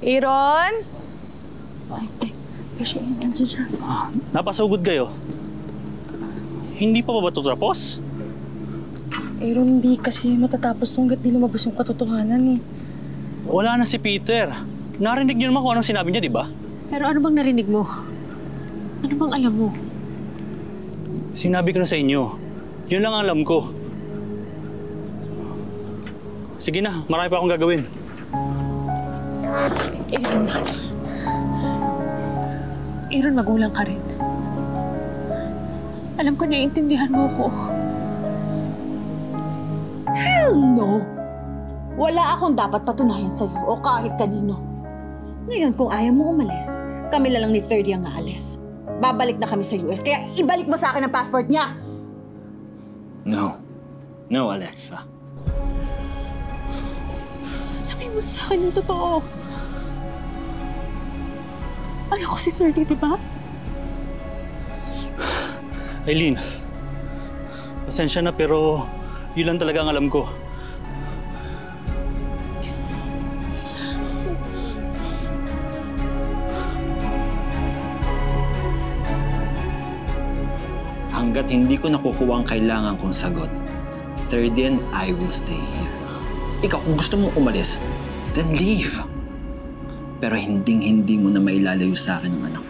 Aaron? Napasugod kayo. Hindi pa ba ito tapos? Aaron, hindi kasi matatapos hanggat di lumabas yung katotohanan eh. Wala na si Peter. Narinig niyo naman kung anong sinabi niya, di ba? Pero ano bang narinig mo? Ano bang alam mo? Sinabi ko na sa inyo. Yun lang ang alam ko. Sige na, marami pa akong gagawin. Aaron. Aaron, magulang ka rin. Alam ko, naiintindihan mo ko. Hell no! Wala akong dapat patunayan sa'yo o kahit kanino. Ngayon, kung ayaw mo umalis, kami lang ni 30 ang aalis. Babalik na kami sa US, kaya ibalik mo sa akin ang passport niya! No. No, Alexa. Sabihin mo na sa akin yung totoo. Ayoko si 30, di ba? Aileen, pasensya na pero yun lang talaga ang alam ko. Hanggat hindi ko nakukuha ang kailangan kong sagot, 30 and I will stay here. Ikaw, kung gusto mong umalis, then leave. Pero hinding-hindi mo na mailalayo sa akin ang anak ko.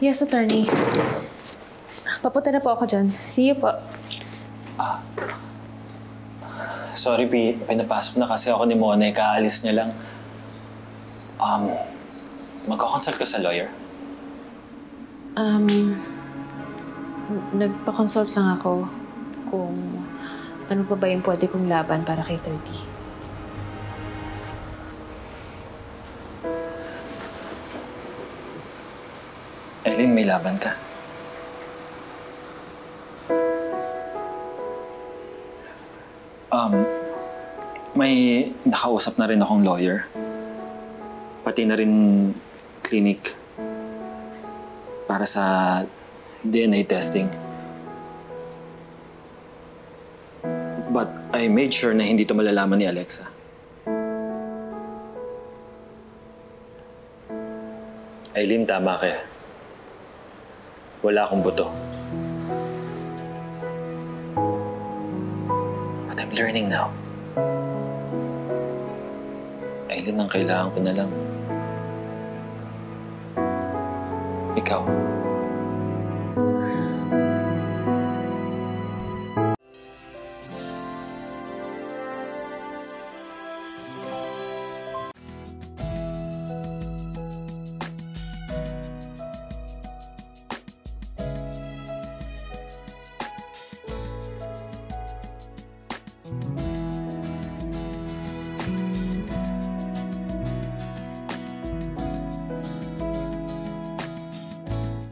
Yes, attorney. Papunta na po ako dyan. See you po. Sorry, pinapasok na kasi ako ni Mona. Kaalis niya lang. Magkakonsult ka sa lawyer? Nagpa-consult lang ako kung ano pa ba yung pwede kong laban para kay 30. Aileen, may laban ka. May nakausap na rin akong lawyer. Pati na rin clinic para sa DNA testing. But I made sure na hindi ito malalaman ni Alexa. Aileen, tama ka. Wala akong buto. But I'm learning now. Aileen, ang kailangan ko na lang. Ikaw.